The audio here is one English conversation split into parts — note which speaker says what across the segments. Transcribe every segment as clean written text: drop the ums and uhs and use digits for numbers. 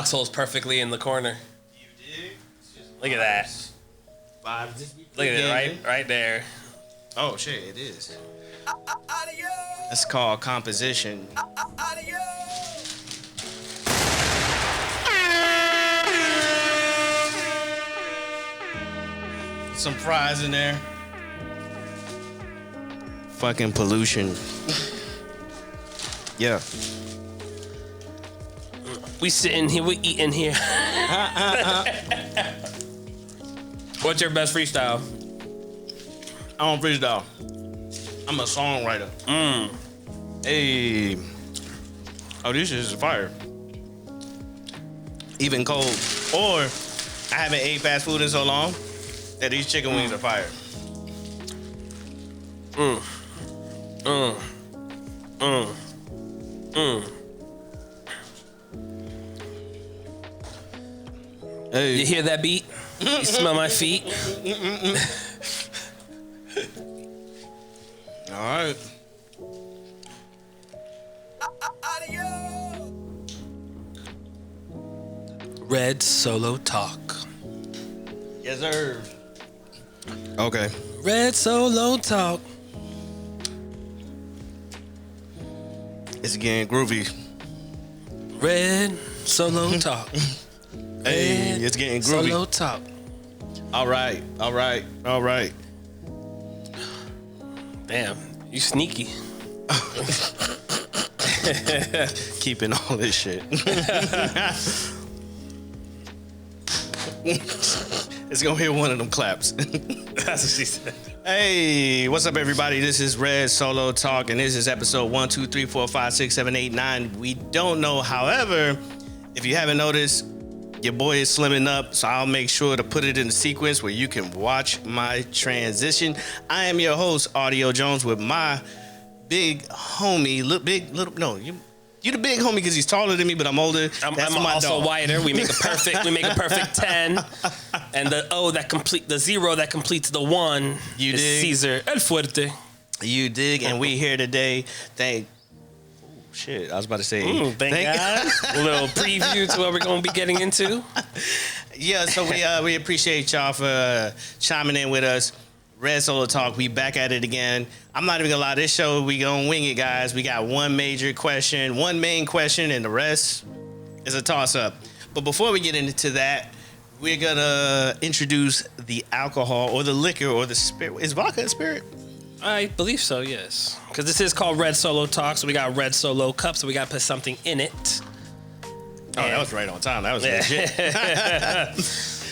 Speaker 1: foxhole's perfectly in the corner.
Speaker 2: You dig?
Speaker 1: Look at that.
Speaker 2: Vibes.
Speaker 1: Look at it, right there.
Speaker 2: Oh shit, it is. That's called composition. Some fries in there. Fucking pollution. Yeah.
Speaker 1: We sitting here, we eating here. What's your best freestyle?
Speaker 2: I don't freestyle. I'm a songwriter. Hey. Oh, this is fire. Even cold. Or I haven't ate fast food in so long that these chicken wings are fire. Hey.
Speaker 1: You hear that beat? You smell my feet?
Speaker 2: All right.
Speaker 1: Red Solo Talk.
Speaker 2: Yes, sir. Okay.
Speaker 1: Red Solo Talk.
Speaker 2: It's getting groovy.
Speaker 1: Red Solo Talk.
Speaker 2: Hey,
Speaker 1: Red
Speaker 2: it's getting groovy.
Speaker 1: Solo Talk.
Speaker 2: All right.
Speaker 1: Damn, you sneaky.
Speaker 2: Keeping all this shit. It's gonna hear one of them claps.
Speaker 1: That's what she said.
Speaker 2: Hey, what's up, everybody? This is Red Solo Talk, and this is episode 1, 2, 3, 4, 5, 6, 7, 8, 9. We don't know. However, if you haven't noticed, your boy is slimming up, so I'll make sure to put it in a sequence where you can watch my transition. I am your host, Audio Jones, with my big homie. You the big homie because he's taller than me, but I'm older.
Speaker 1: I'm also wider. We make a perfect 10, and the zero that completes the 1
Speaker 2: You
Speaker 1: is
Speaker 2: dig?
Speaker 1: Caesar El Fuerte.
Speaker 2: You dig? And we here today. Shit, I was about to say.
Speaker 1: Thank God. A little preview to what we're going to be getting into.
Speaker 2: Yeah, so we appreciate y'all for chiming in with us. Red Solo Talk, we back at it again. I'm not even gonna lie, this show, we gonna wing it, guys. We got one main question, and the rest is a toss-up. But before we get into that, we're gonna introduce the alcohol or the liquor or the spirit. Is vodka a spirit?
Speaker 1: I believe so, yes. Because this is called Red Solo Talk, so we got Red Solo cups, so we got to put something in it.
Speaker 2: Oh, that was right on time. That was legit.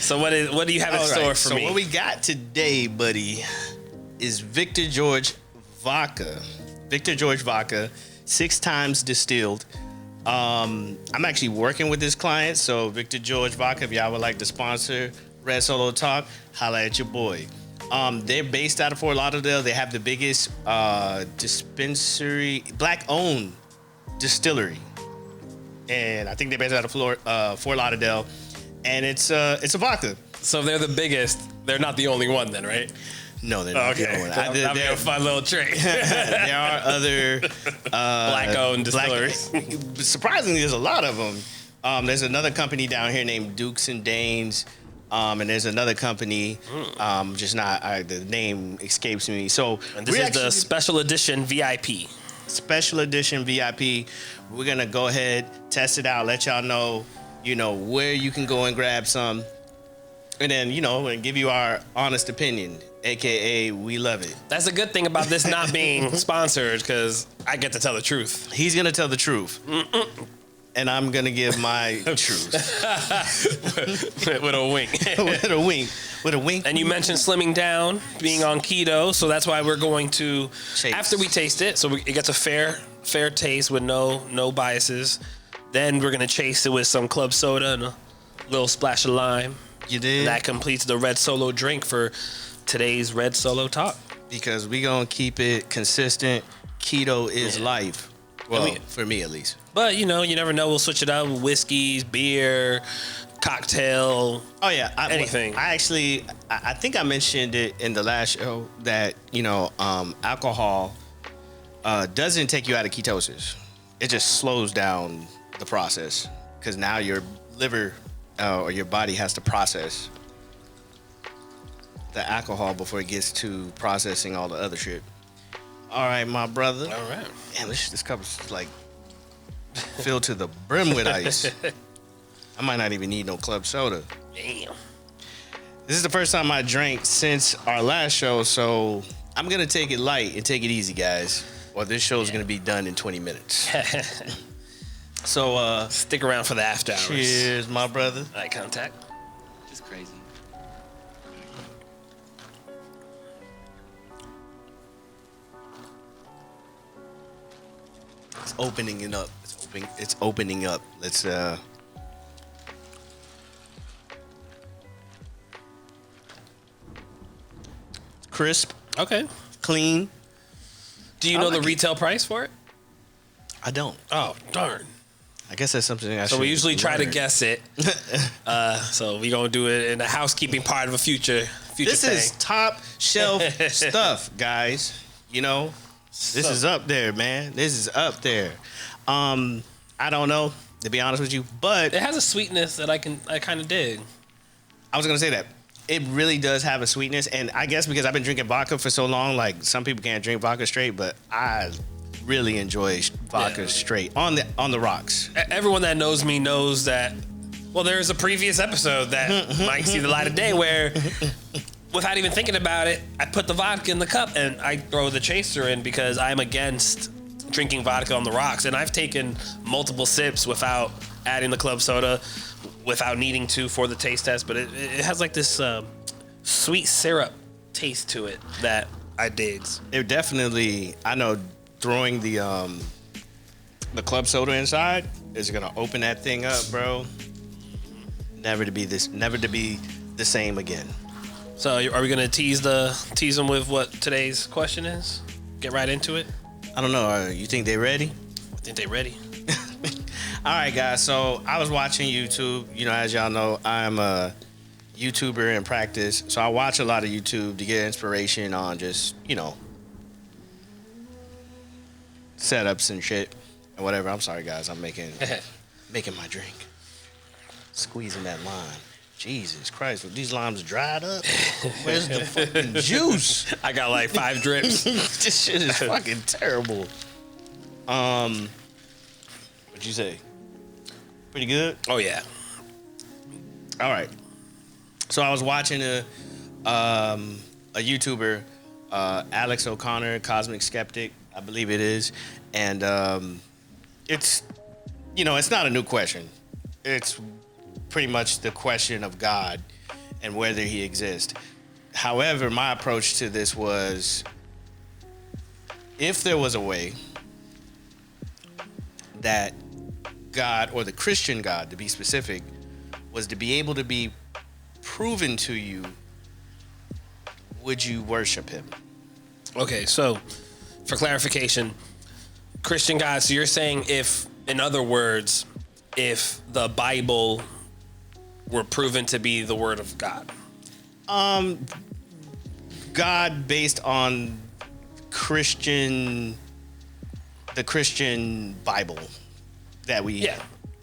Speaker 1: So what do you have in store for me?
Speaker 2: So what we got today, buddy, is Victor George vodka. Victor George vodka, 6 times distilled. I'm actually working with this client, so Victor George vodka, if y'all would like to sponsor Red Solo Talk, holla at your boy. They're based out of Fort Lauderdale. They have the biggest black-owned distillery, and I think they're based out of Fort Lauderdale. And it's a vodka.
Speaker 1: So they're the biggest. They're not the only one then, right?
Speaker 2: No, they're not.
Speaker 1: Okay.
Speaker 2: The only one.
Speaker 1: That'd be a fun little trick.
Speaker 2: There are other
Speaker 1: black-owned distilleries.
Speaker 2: Surprisingly, there's a lot of them. There's another company down here named Dukes and Danes. And there's another company, the name escapes me. So
Speaker 1: and this is the special edition VIP.
Speaker 2: Special edition VIP. We're gonna go ahead, test it out, let y'all know, where you can go and grab some, and then, and give you our honest opinion, aka we love it.
Speaker 1: That's a good thing about this not being sponsored, because I get to tell the truth.
Speaker 2: He's gonna tell the truth. And I'm gonna give my truth.
Speaker 1: With a wink.
Speaker 2: With a wink.
Speaker 1: And you mentioned slimming down, being on keto, so that's why we're going to, after we taste it, so it gets a fair taste with no biases. Then we're gonna chase it with some club soda and a little splash of lime.
Speaker 2: You did.
Speaker 1: And that completes the Red Solo drink for today's Red Solo Talk.
Speaker 2: Because we gonna keep it consistent. Keto is life. Well, for me at least.
Speaker 1: But you never know. We'll switch it up: whiskeys, beer, cocktail.
Speaker 2: Oh yeah,
Speaker 1: anything.
Speaker 2: I think I mentioned it in the last show that alcohol doesn't take you out of ketosis. It just slows down the process because now you're liver or your body has to process the alcohol before it gets to processing all the other shit. All right, my brother.
Speaker 1: All right.
Speaker 2: Damn, this cup is like filled to the brim with ice. I might not even need no club soda.
Speaker 1: Damn.
Speaker 2: This is the first time I drank since our last show, so I'm gonna take it light and take it easy, guys. Or this show is gonna be done in 20 minutes. So
Speaker 1: stick around for the after hours.
Speaker 2: Cheers, my brother.
Speaker 1: Eye contact.
Speaker 3: Just crazy.
Speaker 2: It's opening it up. It's opening up. Let's crisp,
Speaker 1: Okay.
Speaker 2: clean.
Speaker 1: Do you know the retail price for it?
Speaker 2: I don't.
Speaker 1: Oh, darn.
Speaker 2: I guess that's something I should
Speaker 1: So we usually try to
Speaker 2: learn.
Speaker 1: guess it. So we're going to do it in the housekeeping part of a future
Speaker 2: This
Speaker 1: thing.
Speaker 2: is top shelf stuff, guys. You know, this is up there, man. This is up there. I don't know, to be honest with you, but
Speaker 1: It has a sweetness that I kind of dig.
Speaker 2: I was gonna say that it really does have a sweetness, and I guess because I've been drinking vodka for so long, like some people can't drink vodka straight, but I really enjoy vodka straight on the rocks.
Speaker 1: Everyone that knows me knows that. Well, there is a previous episode that might see the light of day where, without even thinking about it, I put the vodka in the cup and I throw the chaser in because I'm against drinking vodka on the rocks. And I've taken multiple sips without adding the club soda, without needing to for the taste test. But it has like this sweet syrup taste to it that I digs.
Speaker 2: It definitely, I know, throwing the club soda inside is gonna open that thing up, bro. Never to be the same again.
Speaker 1: So are we gonna tease them with what today's question is? Get right into it.
Speaker 2: I don't know. You think they ready?
Speaker 1: I think they ready.
Speaker 2: All right, guys. So I was watching YouTube. You know, as y'all know, I'm a YouTuber in practice. So I watch a lot of YouTube to get inspiration on just, you know, setups and shit and whatever. I'm sorry, guys. I'm making my drink. Squeezing that lime. Jesus Christ, these limes dried up. Where's the fucking juice?
Speaker 1: I got like 5 drips.
Speaker 2: This shit is fucking terrible. What'd you say? Pretty good?
Speaker 1: Oh yeah.
Speaker 2: All right. So I was watching a YouTuber, Alex O'Connor, Cosmic Skeptic, I believe it is, and it's, you know, it's not a new question. It's pretty much the question of God and whether He exists. However, my approach to this was, if there was a way that God, or the Christian God to be specific, was to be able to be proven to you, would you worship Him?
Speaker 1: Okay, so for clarification, Christian God, so you're saying if, in other words, if the Bible were proven to be the word of God?
Speaker 2: God based on the Christian Bible that we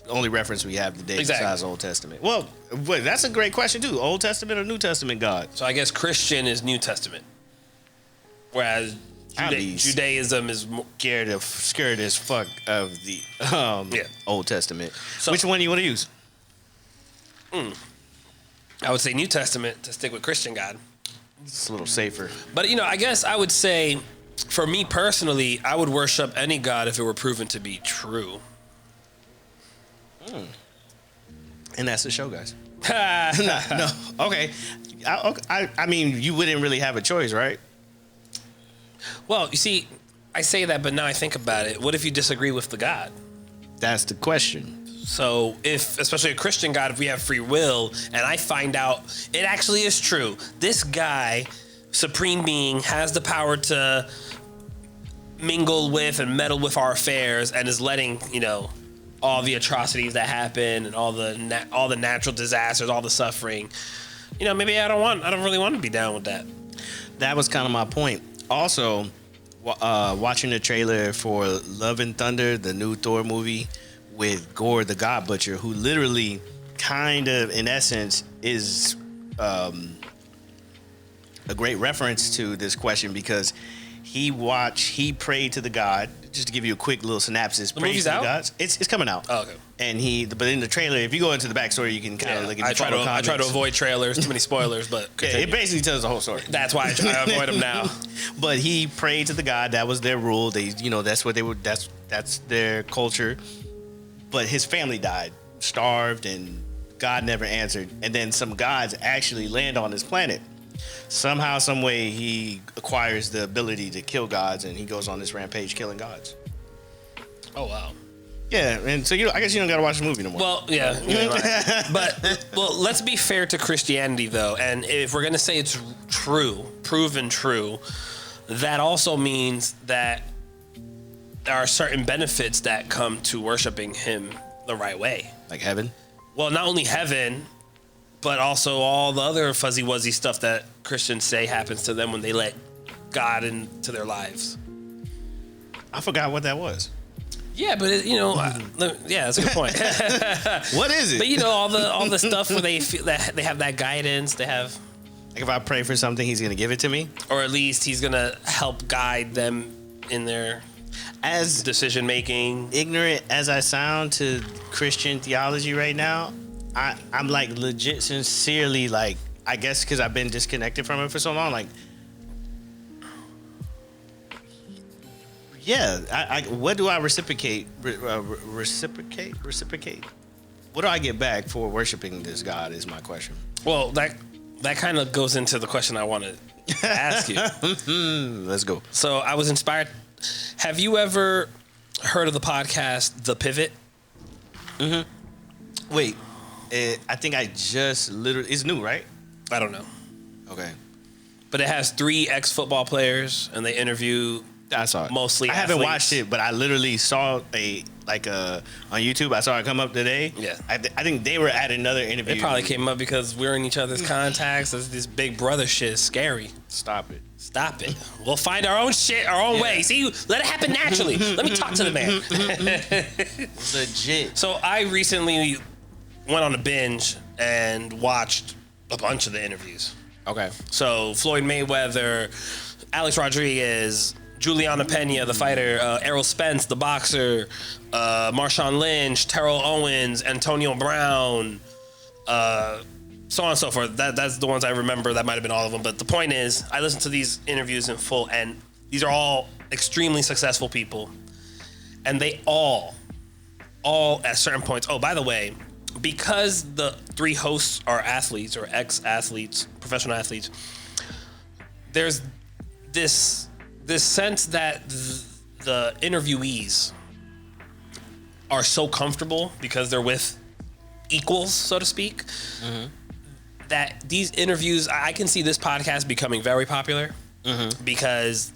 Speaker 2: only reference we have today besides Old Testament. Well, wait, that's a great question too. Old Testament or New Testament God?
Speaker 1: So I guess Christian is New Testament, whereas Judaism is more
Speaker 2: scared as fuck of the Old Testament.
Speaker 1: So,
Speaker 2: which one do you want to use?
Speaker 1: I would say New Testament to stick with Christian God.
Speaker 2: It's a little safer.
Speaker 1: But, you know, I guess I would say, for me personally, I would worship any God if it were proven to be true.
Speaker 2: And that's the show, guys. No. Okay. I mean, you wouldn't really have a choice, right?
Speaker 1: Well, you see, I say that, but now I think about it. What if you disagree with the God?
Speaker 2: That's the question.
Speaker 1: So if, especially a Christian God, if we have free will and I find out it actually is true, this guy, supreme being, has the power to mingle with and meddle with our affairs and is letting, you know, all the atrocities that happen and all the natural disasters, all the suffering, you know, maybe I don't really want to be down with that.
Speaker 2: That was kind of my point. Also, watching the trailer for Love and Thunder, the new Thor movie with Gore the God Butcher, who literally kind of, in essence, is a great reference to this question because he prayed to the God. Just to give you a quick little synopsis.
Speaker 1: The movie's out?
Speaker 2: Gods. It's coming out.
Speaker 1: Oh, okay.
Speaker 2: And but in the trailer, if you go into the backstory, you can kind of look at the
Speaker 1: I try to avoid trailers, too many spoilers, but
Speaker 2: it basically tells the whole story.
Speaker 1: That's why I avoid them now.
Speaker 2: But he prayed to the God. That was their rule. They, that's what they would. That's their culture. But his family died, starved, and God never answered. And then some gods actually land on this planet. Somehow, some way, he acquires the ability to kill gods, and he goes on this rampage killing gods.
Speaker 1: Oh wow!
Speaker 2: Yeah, and so I guess you don't gotta watch the movie no more.
Speaker 1: Well, yeah, but let's be fair to Christianity though, and if we're gonna say it's true, proven true, that also means that there are certain benefits that come to worshiping Him the right way,
Speaker 2: like heaven.
Speaker 1: Well, not only heaven, but also all the other fuzzy wuzzy stuff that Christians say happens to them when they let God into their lives.
Speaker 2: I forgot what that was.
Speaker 1: Yeah, but yeah, that's a good point.
Speaker 2: What is it?
Speaker 1: But all the stuff where they feel that they have that guidance, they have.
Speaker 2: Like if I pray for something, He's gonna give it to me,
Speaker 1: or at least He's gonna help guide them in their decision making.
Speaker 2: Ignorant as I sound to Christian theology right now, I'm like legit, sincerely, like I guess because I've been disconnected from it for so long, like. Yeah, what do I reciprocate? Reciprocate? What do I get back for worshiping this God is my question.
Speaker 1: Well, that kind of goes into the question I want to ask you.
Speaker 2: Let's go.
Speaker 1: So I was inspired. Have you ever heard of the podcast The Pivot?
Speaker 2: Mm-hmm. Wait, I think I just literally... It's new, right?
Speaker 1: I don't know.
Speaker 2: Okay.
Speaker 1: But it has 3 ex-football players, and they interview...
Speaker 2: I saw it.
Speaker 1: Mostly
Speaker 2: I haven't
Speaker 1: athletes.
Speaker 2: watched it, but I literally saw on YouTube. I saw it come up today.
Speaker 1: Yeah.
Speaker 2: I think they were at another interview.
Speaker 1: It probably came up because we're in each other's contacts. This big brother shit is scary.
Speaker 2: Stop it.
Speaker 1: We'll find our own shit, our own way. See, let it happen naturally. Let me talk to the man.
Speaker 2: Legit.
Speaker 1: So I recently went on a binge and watched a bunch of the interviews.
Speaker 2: Okay.
Speaker 1: So Floyd Mayweather, Alex Rodriguez, Juliana Pena, the fighter, Errol Spence, the boxer, Marshawn Lynch, Terrell Owens, Antonio Brown, so on and so forth. That's the ones I remember. That might have been all of them. But the point is, I listened to these interviews in full, and these are all extremely successful people. And they all at certain points. Oh, by the way, because the 3 hosts are athletes or ex-athletes, professional athletes, there's this sense that the interviewees are so comfortable because they're with equals, so to speak, that these interviews, I can see this podcast becoming very popular because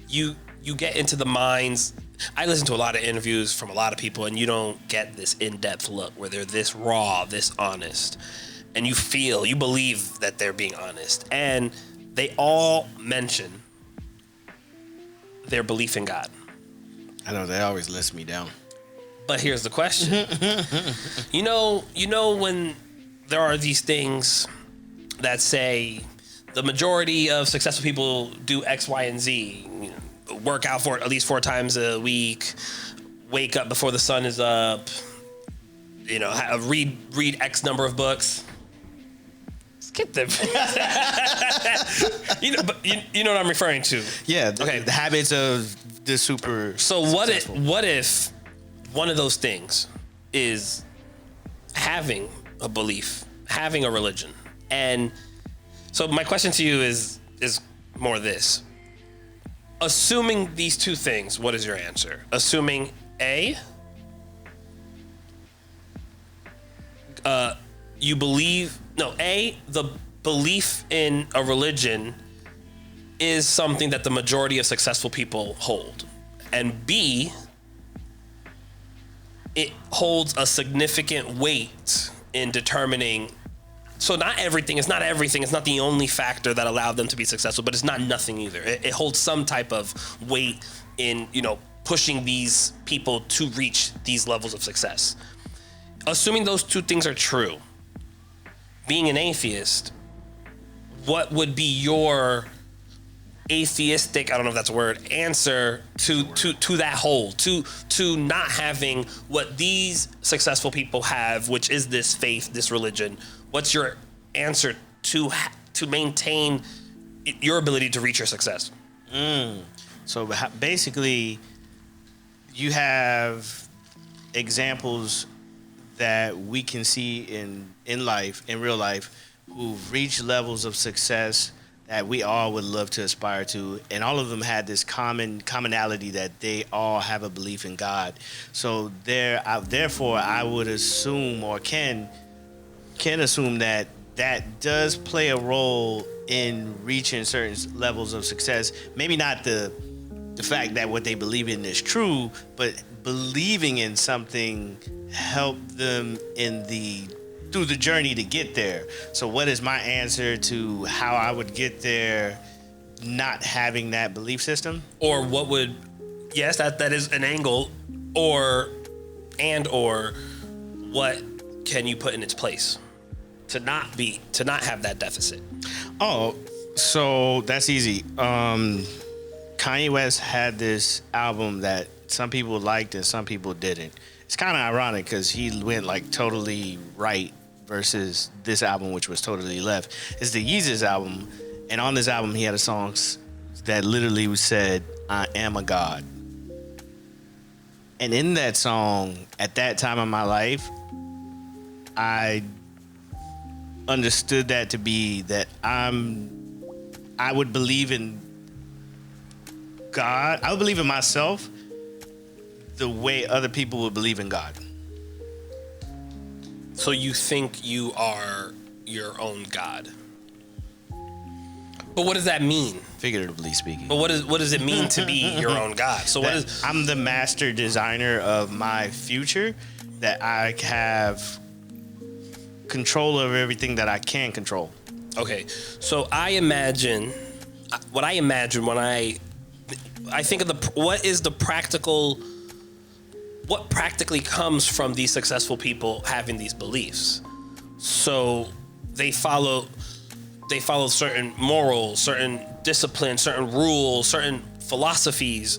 Speaker 1: you get into the minds. I listen to a lot of interviews from a lot of people, and you don't get this in-depth look where they're this raw, this honest, and you believe that they're being honest. And they all mention their belief in God.
Speaker 2: I know they always list me down.
Speaker 1: But here's the question. you know when there are these things that say the majority of successful people do X, Y, and Z. Work out for at least 4 times a week, wake up before the sun is up, read X number of books. Skip them. But you know what I'm referring to.
Speaker 2: Yeah.
Speaker 1: Okay.
Speaker 2: The habits of the super.
Speaker 1: So what if one of those things is having a belief, having a religion, and so my question to you is more this: assuming these 2 things, what is your answer? Assuming A, the belief in a religion is something that the majority of successful people hold. And B, it holds a significant weight in determining. So it's not everything. It's not the only factor that allowed them to be successful, but it's not nothing either. It holds some type of weight in, pushing these people to reach these levels of success. Assuming those 2 things are true, being an atheist, what would be your atheistic, I don't know if that's a word, answer to that hole, to not having what these successful people have, which is this faith, this religion? What's your answer to maintain your ability to reach your success?
Speaker 2: So basically, you have examples that we can see in life, in real life, who've reached levels of success that we all would love to aspire to, and all of them had this commonality that they all have a belief in God. So therefore, I would assume, or can assume, that does play a role in reaching certain levels of success. Maybe not the fact that what they believe in is true, but believing in something helped them through the journey to get there. So what is my answer to how I would get there not having that belief system?
Speaker 1: Or what would, yes, that is an angle, or what can you put in its place to not have that deficit?
Speaker 2: Oh, so that's easy. Kanye West had this album that some people liked and some people didn't. It's kind of ironic because he went like totally right versus this album, which was totally left. It's the Yeezus album, and on this album he had a song that literally said, "I am a God." And in that song, at that time of my life, I understood that to be that I would believe in God. I would believe in myself the way other people would believe in God.
Speaker 1: So you think you are your own God. But what does that mean?
Speaker 2: Figuratively speaking.
Speaker 1: But what does it mean to be your own God? So
Speaker 2: I'm the master designer of my future, that I have control over everything that I can control.
Speaker 1: Okay. So what I imagine when I think of what practically comes from these successful people having these beliefs. So they follow certain morals, certain disciplines, certain rules, certain philosophies.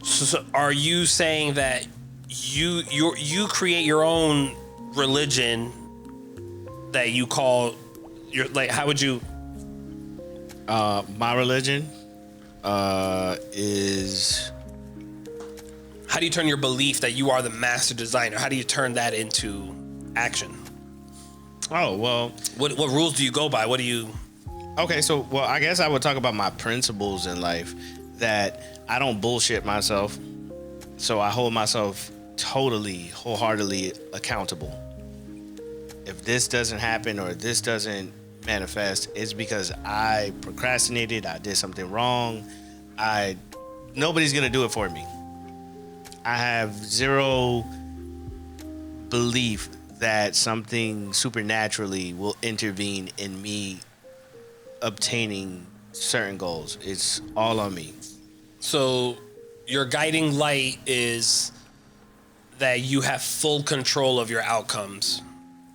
Speaker 1: So are you saying that you create your own religion that you call your, like, how would you?
Speaker 2: My religion is.
Speaker 1: How do you turn your belief that you are the master designer? How do you turn that into action?
Speaker 2: Oh, well.
Speaker 1: What rules do you go by? What do you?
Speaker 2: Okay, so, well, I guess I would talk about my principles in life, that I don't bullshit myself. So I hold myself totally, wholeheartedly accountable. If this doesn't happen or this doesn't manifest, it's because I procrastinated, I did something wrong. Nobody's going to do it for me. I have zero belief that something supernaturally will intervene in me obtaining certain goals. It's all on me.
Speaker 1: So your guiding light is that you have full control of your outcomes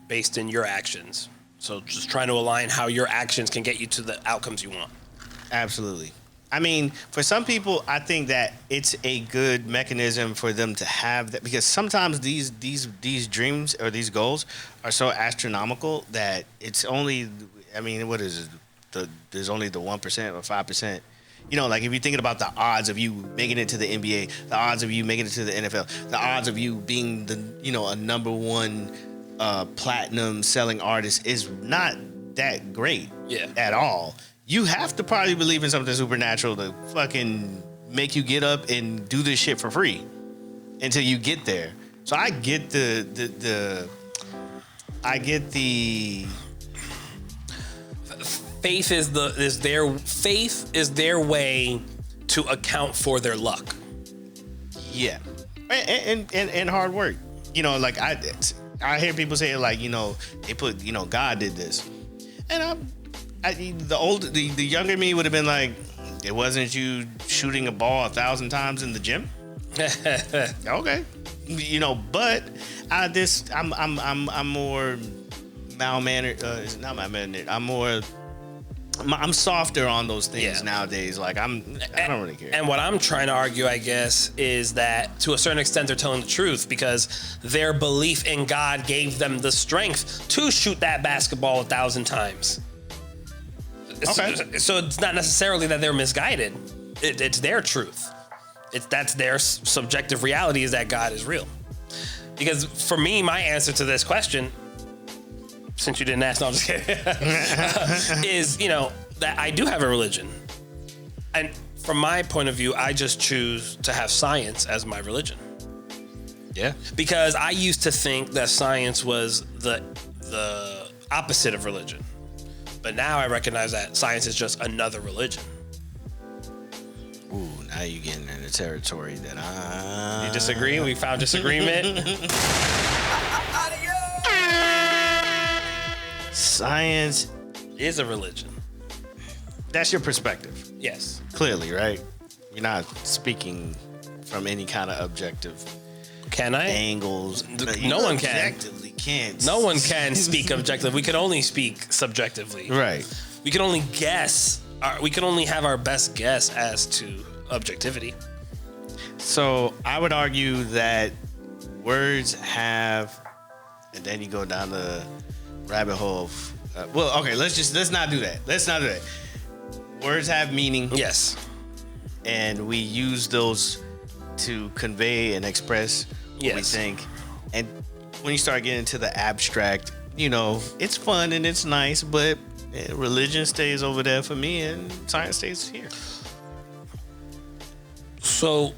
Speaker 1: based in your actions. So just trying to align how your actions can get you to the outcomes you want.
Speaker 2: Absolutely. I mean, for some people, I think that it's a good mechanism for them to have that, because sometimes these dreams or these goals are so astronomical that it's only, I mean, what is it? There's only the 1% or 5%. You know, like if you're thinking about the odds of you making it to the NBA, the odds of you making it to the NFL, the odds of you being a number one platinum selling artist is not that great at all. You have to probably believe in something supernatural to fucking make you get up and do this shit for free until you get there. So I get the
Speaker 1: faith is their way to account for their luck.
Speaker 2: Yeah, and hard work. You know, like I hear people say, like, they put, God did this, and the younger me would have been like, it wasn't you shooting a ball 1,000 times in the gym. Okay, but I'm more, malmannered. It's not malmannered. I'm softer on those things nowadays. Like I don't really care.
Speaker 1: And what I'm trying to argue, I guess, is that to a certain extent they're telling the truth because their belief in God gave them the strength to shoot that basketball 1,000 times.
Speaker 2: Okay.
Speaker 1: So it's not necessarily that they're misguided. It's their truth. That's their subjective reality is that God is real. Because for me, my answer to this question, since you didn't ask, no, I'm just kidding, is, that I do have a religion. And from my point of view, I just choose to have science as my religion.
Speaker 2: Yeah.
Speaker 1: Because I used to think that science was the opposite of religion. But now I recognize that science is just another religion.
Speaker 2: Ooh, now you're getting into territory that
Speaker 1: You disagree? We found disagreement.
Speaker 2: Science
Speaker 1: is a religion.
Speaker 2: That's your perspective.
Speaker 1: Yes.
Speaker 2: Clearly, right? You're not speaking from any kind of objective angles.
Speaker 1: No one can.
Speaker 2: Objectively can't.
Speaker 1: No one can speak objectively. We can only speak subjectively.
Speaker 2: Right.
Speaker 1: We can only guess. We can only have our best guess as to objectivity.
Speaker 2: So I would argue that words have, and then you go down the rabbit hole of, let's not do that. Words have meaning.
Speaker 1: Yes.
Speaker 2: And we use those to convey and express what we think. And when you start getting into the abstract, it's fun and it's nice, but religion stays over there for me and science stays here.
Speaker 1: So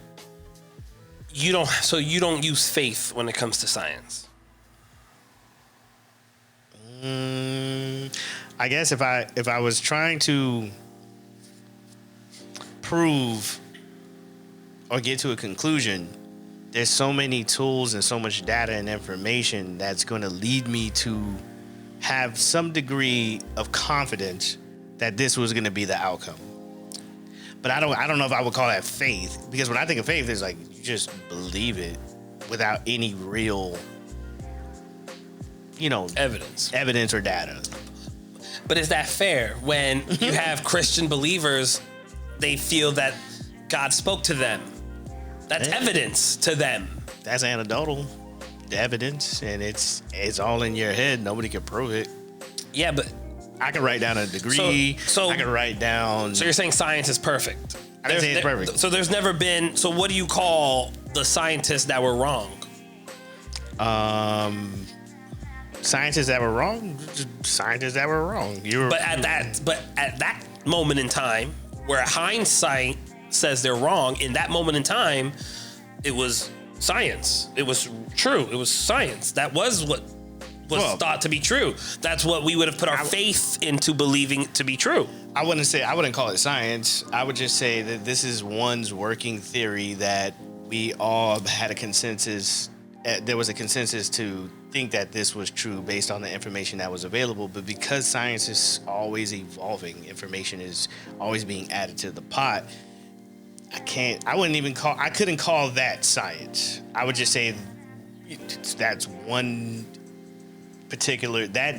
Speaker 1: you don't use faith when it comes to science.
Speaker 2: I guess if I was trying to prove or get to a conclusion, there's so many tools and so much data and information that's going to lead me to have some degree of confidence that this was going to be the outcome. But I don't know if I would call that faith, because when I think of faith, it's like you just believe it without any real, evidence or data.
Speaker 1: But is that fair when you have Christian believers? They feel that God spoke to them. That's evidence to them.
Speaker 2: That's anecdotal evidence, and it's all in your head. Nobody can prove it.
Speaker 1: Yeah, but
Speaker 2: I can write down a degree. So I can write down.
Speaker 1: So you're saying science is perfect?
Speaker 2: I didn't say it's perfect.
Speaker 1: So there's never been. So what do you call the scientists that were wrong?
Speaker 2: Scientists that were wrong. Scientists that were wrong.
Speaker 1: But at that moment in time, where hindsight says they're wrong, in that moment in time, it was science. It was true. It was science. That was what was thought to be true. That's what we would have put our faith into believing to be true.
Speaker 2: I wouldn't call it science. I would just say that this is one's working theory that we all had a consensus. There was a consensus to think that this was true based on the information that was available. But because science is always evolving, information is always being added to the pot. I couldn't call that science. I would just say that's one particular, that